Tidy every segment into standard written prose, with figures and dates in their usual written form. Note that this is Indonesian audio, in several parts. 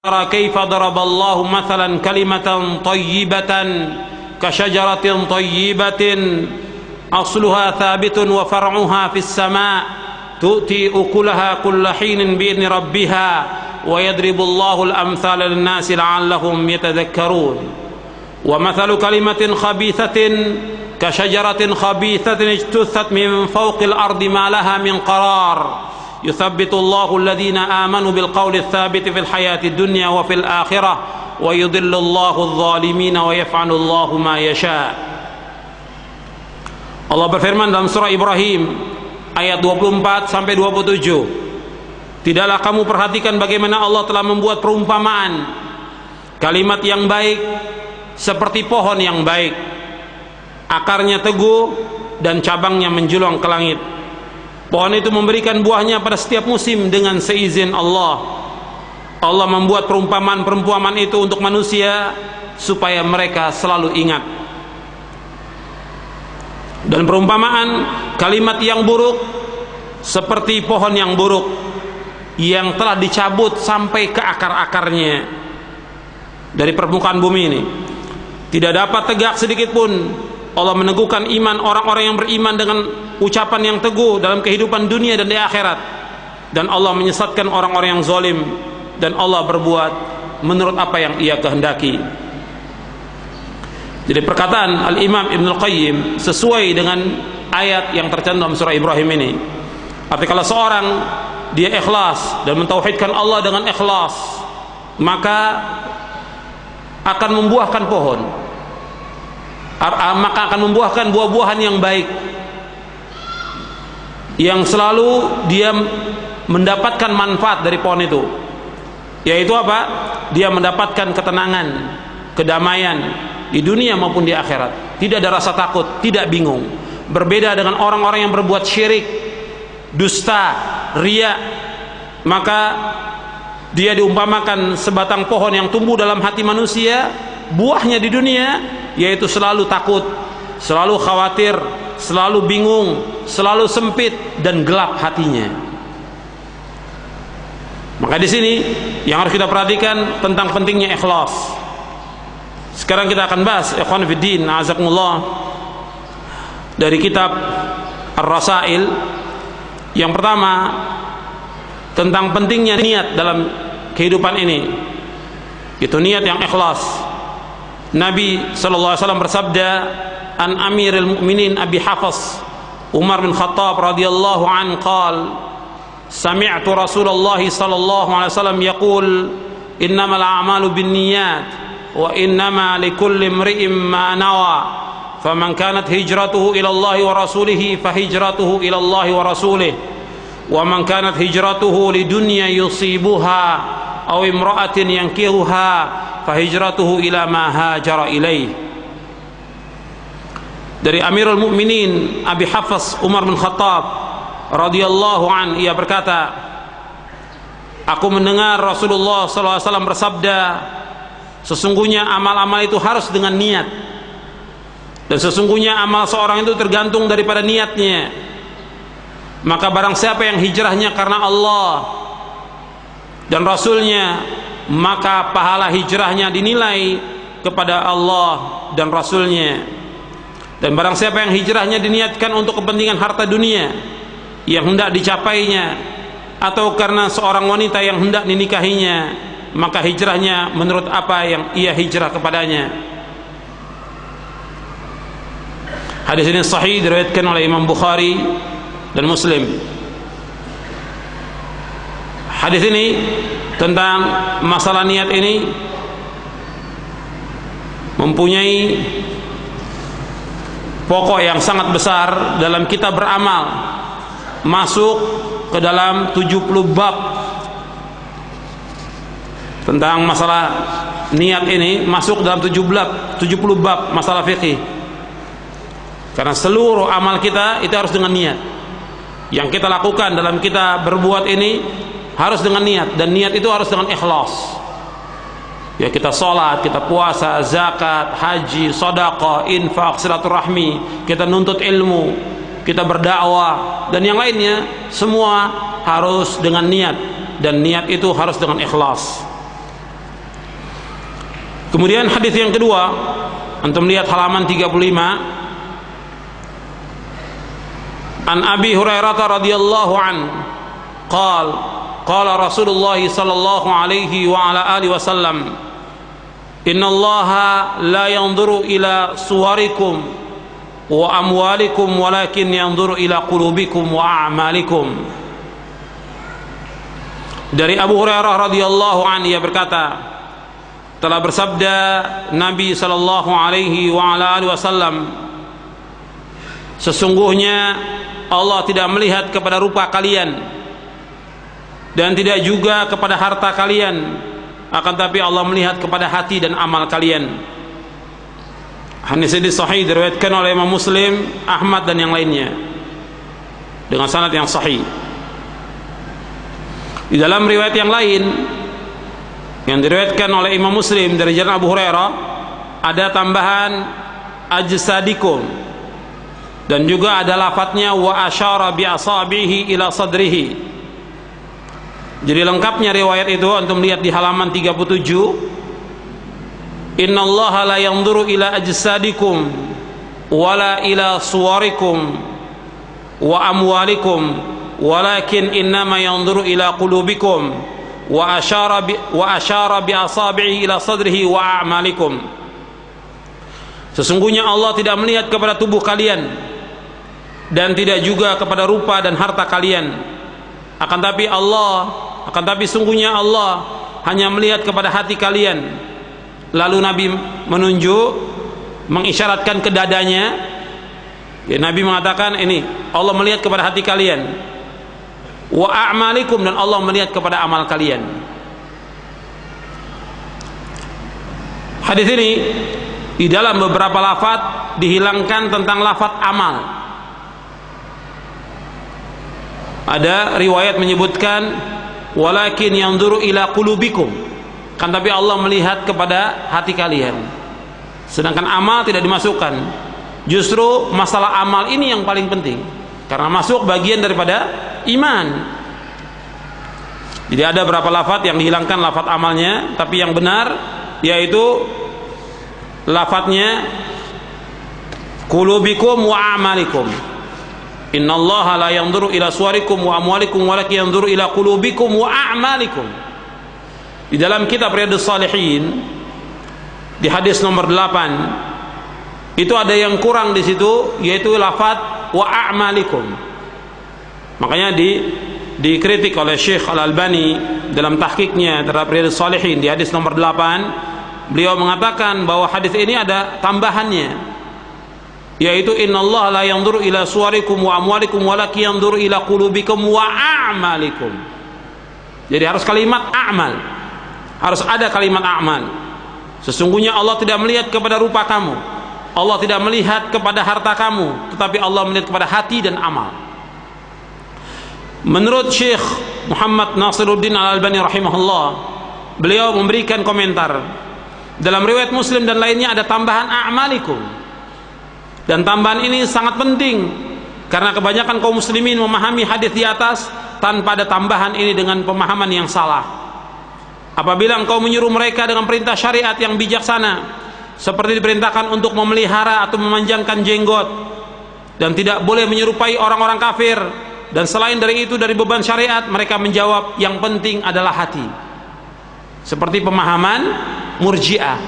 ترى كيف ضرب الله مثلا كلمة طيبة كشجرة طيبة أصلها ثابت وفرعها في السماء تؤتي أكلها كل حين بإذن ربها ويضرب الله الأمثال للناس لعلهم يتذكرون ومثل كلمة خبيثة كشجرة خبيثة اجتثت من فوق الأرض ما لها من قرار يثبت الله الذين آمنوا بالقول الثابت في الحياة الدنيا وفي الآخرة ويضل الله الظالمين ويفعل الله ما يشاء. Allah berfirman dalam surah Ibrahim ayat 24 sampai 27, tidaklah kamu perhatikan bagaimana Allah telah membuat perumpamaan kalimat yang baik seperti pohon yang baik, akarnya teguh dan cabangnya menjulang ke langit. Pohon itu memberikan buahnya pada setiap musim dengan seizin Allah. Allah membuat perumpamaan itu untuk manusia supaya mereka selalu ingat. Dan perumpamaan kalimat yang buruk seperti pohon yang buruk yang telah dicabut sampai ke akar-akarnya dari permukaan bumi ini. Tidak dapat tegak sedikit pun. Allah meneguhkan iman orang-orang yang beriman dengan ucapan yang teguh dalam kehidupan dunia dan di akhirat, dan Allah menyesatkan orang-orang yang zalim, dan Allah berbuat menurut apa yang Ia kehendaki. Jadi perkataan Al-Imam Ibnul Qayyim sesuai dengan ayat yang tercantum dalam surah Ibrahim ini. Artinya kalau seorang dia ikhlas dan mentauhidkan Allah dengan ikhlas, maka akan membuahkan pohon, maka akan membuahkan buah-buahan yang baik, yang selalu dia mendapatkan manfaat dari pohon itu, yaitu apa? Dia mendapatkan ketenangan, kedamaian di dunia maupun di akhirat. Tidak ada rasa takut, tidak bingung. Berbeda dengan orang-orang yang berbuat syirik, dusta, riya, maka dia diumpamakan sebatang pohon yang tumbuh dalam hati manusia. Buahnya di dunia yaitu selalu takut, selalu khawatir, selalu bingung, selalu sempit dan gelap hatinya. Maka di sini yang harus kita perhatikan tentang pentingnya ikhlas. Sekarang kita akan bahas ikhwan fiddin azakumullah dari kitab Ar-Rasail. Yang pertama tentang pentingnya niat dalam kehidupan ini, itu niat yang ikhlas. Nabi sallallahu alaihi wasallam bersabda, an Amirul Mukminin Abi Hafs Umar bin Khattab radhiyallahu an qala sami'tu Rasulullah sallallahu alaihi wasallam yaqul innamal a'malu binniyat wa innama likulli imri'in ma nawa faman kanat hijratuhu ila Allah wa rasulih fa hijratuhu ila Allah wa rasulih wa man kanat hijratuhu lidunya yusibuha aw imra'atin yankihuha fahijratuhu ila ma hajara ilaih. Dari Amirul Mukminin Abi Hafs Umar bin Khattab radhiyallahu an, ia berkata, aku mendengar Rasulullah sallallahu alaihi wasallam bersabda, sesungguhnya amal-amal itu harus dengan niat, dan sesungguhnya amal seorang itu tergantung daripada niatnya. Maka barang siapa yang hijrahnya karena Allah dan Rasulnya, maka pahala hijrahnya dinilai kepada Allah dan Rasulnya. Dan barang siapa yang hijrahnya diniatkan untuk kepentingan harta dunia yang hendak dicapainya, atau karena seorang wanita yang hendak dinikahinya, maka hijrahnya menurut apa yang ia hijrah kepadanya. Hadis ini sahih, diriwayatkan oleh Imam Bukhari dan Muslim. Hadis ini tentang masalah niat ini mempunyai pokok yang sangat besar dalam kita beramal, masuk ke dalam 70 bab tentang masalah niat ini, masuk dalam 70 bab masalah fikih. Karena seluruh amal kita itu harus dengan niat. Yang kita lakukan dalam kita berbuat ini harus dengan niat, dan niat itu harus dengan ikhlas. Ya, kita sholat, kita puasa, zakat, haji, sedekah, infak, silaturahmi, kita nuntut ilmu, kita berdakwah, dan yang lainnya semua harus dengan niat, dan niat itu harus dengan ikhlas. Kemudian hadis yang kedua, antum lihat halaman 35. An Abi Hurairah radhiyallahu an qala Rasulullah sallallahu alaihi wa ala alihi wasallam, innallaha la yanzuru ila suwarikum wa amwalikum walakin yanzuru ila qulubikum wa a'malikum. Dari Abu Hurairah radhiyallahu anhu, ia berkata, telah bersabda Nabi sallallahu alaihi wa ala alihi wasallam, sesungguhnya Allah tidak melihat kepada rupa kalian dan tidak juga kepada harta kalian, akan tapi Allah melihat kepada hati dan amal kalian. Hadis ini sahih, diriwayatkan oleh Imam Muslim, Ahmad dan yang lainnya dengan sanad yang sahih. Di dalam riwayat yang lain yang diriwayatkan oleh Imam Muslim dari jalan Abu Hurairah, ada tambahan ajsadikum, dan juga ada lafadznya wa asyara bi asabihi ila sadrihi. Jadi lengkapnya riwayat itu antum lihat di halaman 37. Innallaha la yanzuru ila ajsadikum wala ila suwarikum wa amwalikum walakin innama yanzuru ila qulubikum wa asyara bi asabihi ila sadrihi wa a'malikum. Sesungguhnya Allah tidak melihat kepada tubuh kalian dan tidak juga kepada rupa dan harta kalian, akan tapi sungguhnya Allah hanya melihat kepada hati kalian. Lalu Nabi menunjuk, mengisyaratkan ke dadanya, ya, Nabi mengatakan ini Allah melihat kepada hati kalian, wa a'malikum, dan Allah melihat kepada amal kalian. Hadis ini di dalam beberapa lafaz dihilangkan tentang lafaz amal. Ada riwayat menyebutkan walakin yanzuru ila qulubikum, kan tapi Allah melihat kepada hati kalian. Sedangkan amal tidak dimasukkan. Justru masalah amal ini yang paling penting, karena masuk bagian daripada iman. Jadi ada beberapa lafaz yang dihilangkan lafaz amalnya, tapi yang benar yaitu lafadznya qulubikum wa a'malikum. Innallaha la yanzuru ila suwarikum wa amwalikum walakin yanzuru ila qulubikum wa a'malikum. Di dalam kitab Riyadhus Shalihin di hadis nomor 8 itu ada yang kurang di situ, yaitu lafaz wa a'malikum. Makanya dikritik oleh Syekh Al-Albani dalam tahqiqnya terhadap Riyadhus Shalihin di hadis nomor 8. Beliau mengatakan bahwa hadis ini ada tambahannya, yaitu innallaha la yanzuru ila suwarikum wa amwalikum walakin yanzuru ila qulubikum wa a'malikum. Jadi harus kalimat a'mal, harus ada kalimat a'mal. Sesungguhnya Allah tidak melihat kepada rupa kamu, Allah tidak melihat kepada harta kamu, tetapi Allah melihat kepada hati dan amal. Menurut Syekh Muhammad Nasiruddin Al-Albani rahimahullah, beliau memberikan komentar, dalam riwayat Muslim dan lainnya ada tambahan a'malikum, dan tambahan ini sangat penting karena kebanyakan kaum muslimin memahami hadis di atas tanpa ada tambahan ini dengan pemahaman yang salah. Apabila engkau menyuruh mereka dengan perintah syariat yang bijaksana, seperti diperintahkan untuk memelihara atau memanjangkan jenggot dan tidak boleh menyerupai orang-orang kafir, dan selain dari itu dari beban syariat, mereka menjawab yang penting adalah hati, seperti pemahaman Murji'ah,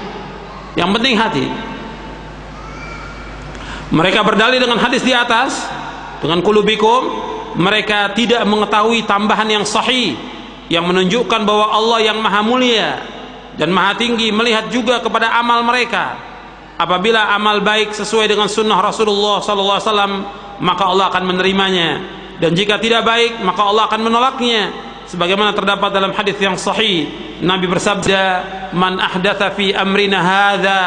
yang penting hati. Mereka berdalil dengan hadis di atas, dengan qulubikum. Mereka tidak mengetahui tambahan yang sahih yang menunjukkan bahwa Allah yang maha mulia dan maha tinggi melihat juga kepada amal mereka. Apabila amal baik sesuai dengan sunnah Rasulullah SAW, maka Allah akan menerimanya, dan jika tidak baik, maka Allah akan menolaknya. Sebagaimana terdapat dalam hadis yang sahih, Nabi bersabda, man ahdatha fi amrina hadza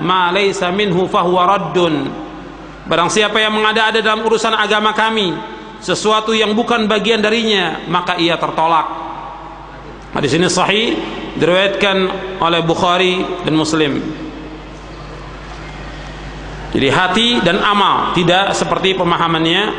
ma laysa minhu fahuwa raddun. Barang siapa yang mengada-ada dalam urusan agama kami sesuatu yang bukan bagian darinya, maka ia tertolak. Hadis ini sahih, diriwayatkan oleh Bukhari dan Muslim. Jadi hati dan amal tidak seperti pemahamannya